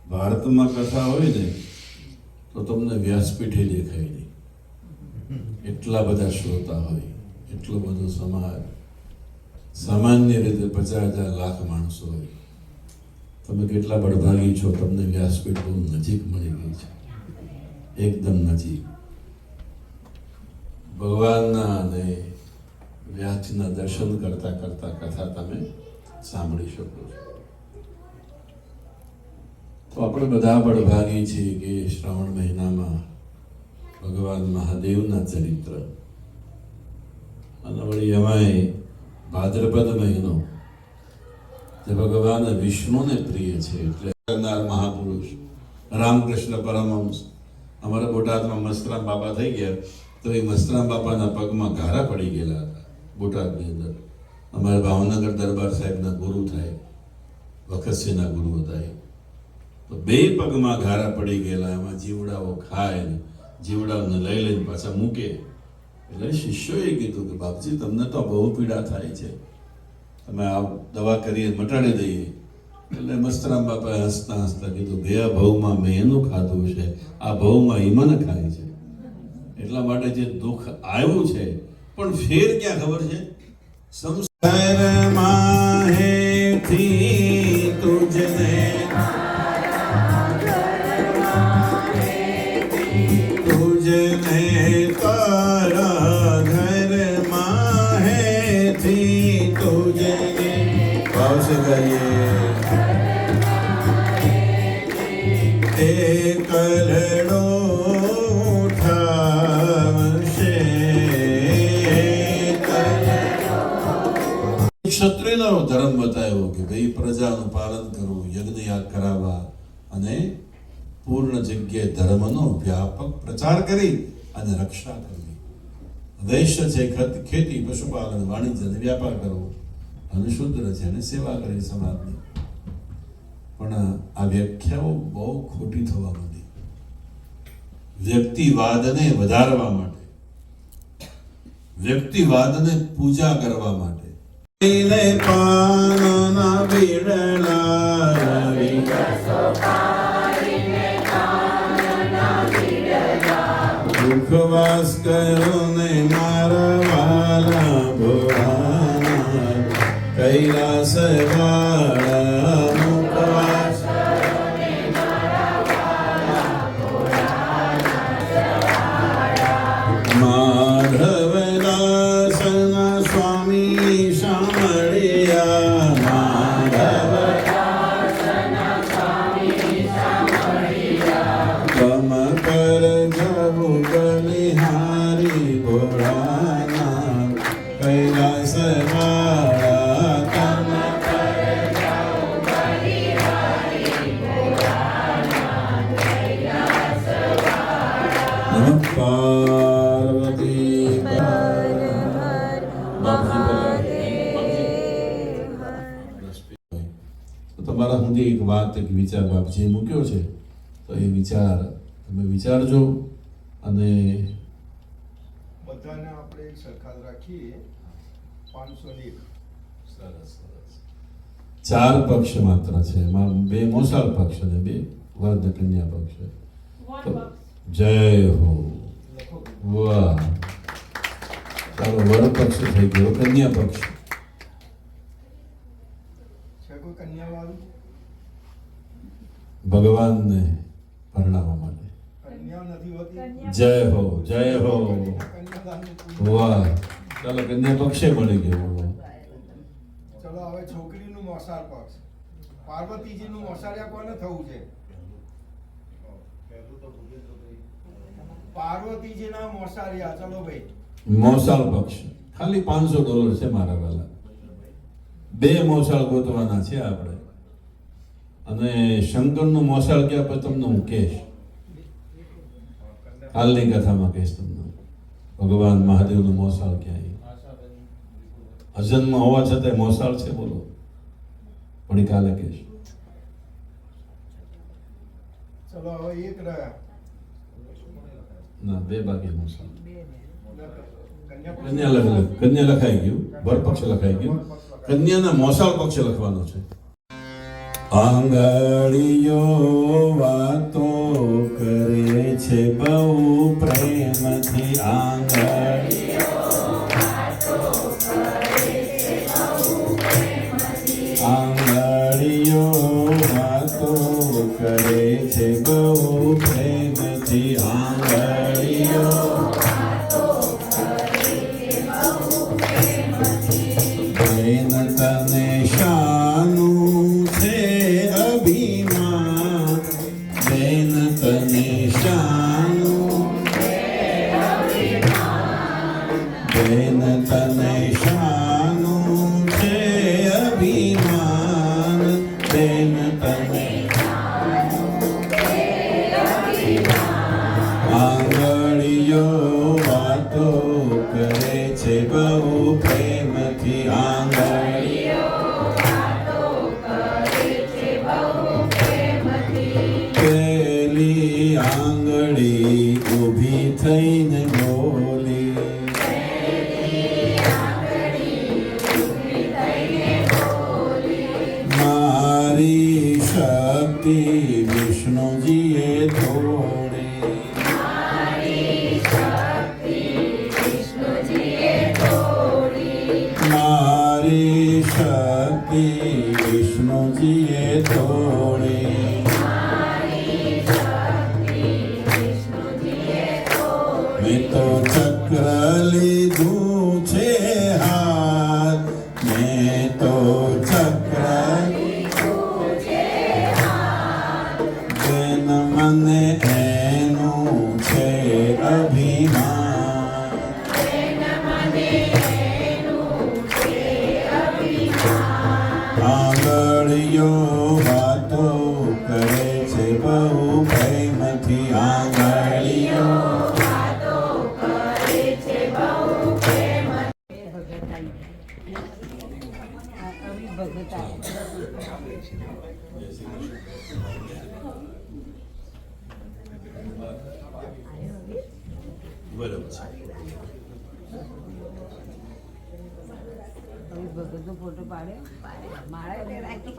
ભારતમાં કથા હોય ને તો તમને વ્યાસપીઠે દેખાય નહીં, એટલા બધા શ્રોતા હોય, એટલો બધો સમાજ, સામાન્ય રીતે 50,000 લાખ માણસો હોય. તમે કેટલા બળભાગી છો, તમને વ્યાસપીઠ બહુ નજીક મળી ગઈ છે, એકદમ નજીક. ભગવાનના અને વ્યાસજીના દર્શન કરતા કરતા કથા તમે સાંભળી શકો છો. તો આપણે બધા બળભાગી છીએ કે શ્રાવણ મહિનામાં ભગવાન મહાદેવના ચરિત્ર, અને વળી એમાંય ભાદ્રપદ મહિનો જે ભગવાન વિષ્ણુને પ્રિય છે, એટલે કરનાર મહાપુરુષ રામકૃષ્ણ પરમહંસ અમારા બોટાદમાં મસ્તરામ બાપા થઈ ગયા, તો એ મસ્તરામ બાપાના પગમાં ઘારા પડી ગયેલા હતા. બોટાદની અંદર અમારા ભાવનગર દરબાર સાહેબના ગુરુ થાય, વખતસિંહના ગુરુ હતા એ, તો 2 પગમાં ઘારા પડી ગયેલા. એમાં જીવડાઓ ખાય ને જીવડાઓને લઈ લઈને પાછા મૂકે. એટલે શિષ્યોએ કીધું કે બાપજી તમને તો બહુ પીડા થાય છે, તમે આ દવા કરીએ મટાડી દઈએ. એટલે મસ્તરામ બાપાએ હસતા હસતા કીધું, ગયા ભવમાં મેં એનું ખાધું છે, આ ભવમાં ઈ મને ખાય છે. એટલા માટે જે દુઃખ આવ્યું છે, પણ ફેર ક્યાં ખબર છે? સંસારમાં હેથી તુજને તારા ઘરમાં હેથી તુજને ભાવ સે ગાઈએ તે કરડો ક્ષત્રિયનો ધર્મ બતાવ્યો કે ભાઈ પ્રજાનું પાલન કરવું, યજ્ઞ યાગ કરાવવા અને પૂર્ણ જગ્યાએ ધર્મનો વ્યાપક પ્રચાર કરી અને રક્ષા કરવી. વૈશ્ય છે ખેતી, પશુપાલન, વાણિજ્ય અને વ્યાપાર કરવો, અને શુદ્ર છે અને સેવા કરવી સમાજની. પણ આ વ્યાખ્યાઓ બહુ ખોટી થવા માંડી. વ્યક્તિવાદને વધારવા માટે, વ્યક્તિવાદને પૂજા કરવા માટે પાનના બીડલા મુખવાસ કરો ને મારા વાલા ભોળાના, કૈલાસ વાળા મુખવાસ માધવદાસના સ્વામી શામળિયા, માધવદાસના સ્વામી શામળિયા, કમ કર જવું બલિહારી ભોળાના, કૈલાસ વાળા કમ કર જવું બલિહારી ભોળાના, કૈલાસ વાળા. નમઃ પાર્વતી તમારા સુધી એક વાત, એક વિચાર બાપજીએ મૂક્યો છે, તો એ વિચાર તમે વિચારજો. અને બધાને આપણે એક સરખા રાખીએ. 501 સરસ સરસ. 4 પક્ષ માત્ર છે, એમાં 2 મોસાળ પક્ષ અને 2 વર્ધ કન્યા પક્ષ. જય હો. વાહ, ચાલો વર પક્ષ થઈ ગયો, કન્યા પક્ષ છે. કોઈ કન્યા વાળું ભગવાનને પરણાવવા માટે. કન્યા નથી હોતી. જય હો, જય હો. વાહ, ચાલો કન્યા પક્ષે મળી ગયું. ચલો હવે છોકરીનું મોસાળ પક્ષ. પાર્વતીજીનું મોસાળિયા કોને થવું છે? પાર્વતીજીના મોસાળિયા. ચલો ભાઈ. મોસાળ પક્ષ ખાલી $500 છે મારા વાલા. 2 મોસાળ ગોતવાના છે આપણે. અને શંકરનું મોસાળ ક્યાં પછી તમને હું કહીશ, હાલની કથામાં કહીશ તમને. ભગવાન મહાદેવનું મોસાળ ક્યાં? અજન્મ હોવા છતાંય મોસાળ છે બોલો, પણ એ કાલે કહીશ. ચલો હવે એક રહ્યા. ના 2 બાકી મોસાળ. કન્યા કન્યા લખાઈ ગયું, વર પક્ષ લખાઈ ગયું. કન્યાના મોસાળ પક્ષ લખવાનો છે. આંગળીઓ વાતો કરે છે બહુ પ્રેમથી. આંગળીઓ વાતો કરે છે બહુ પ્રેમથી. આંગળીઓ બેન તને શાનું છે અભિમાન? બેન તને શાનું? બેન તને શાનું છે અભિમાન? બેન તને આંગળીઓ વાતો કરે છે બહુ પ્રેમથી. આંગળીઓ પેલી આંગળી ઊભી થઈને બોલી. મારી શક્તિ વિષ્ણુજીએ તોડી. મારી શક્તિ વિષ્ણુજીએ તોડી. મેં તો ચક્ર લીધું છે હાથ. મેં તો ચક્ર બેન મને એનું છે અભિમાન. આંગળીઓ વાતો કરે છે બહુ પ્રેમથી. આંગળીઓ બરોબર છે. ભગતનો ફોટો પાડ્યો, મારા રાખી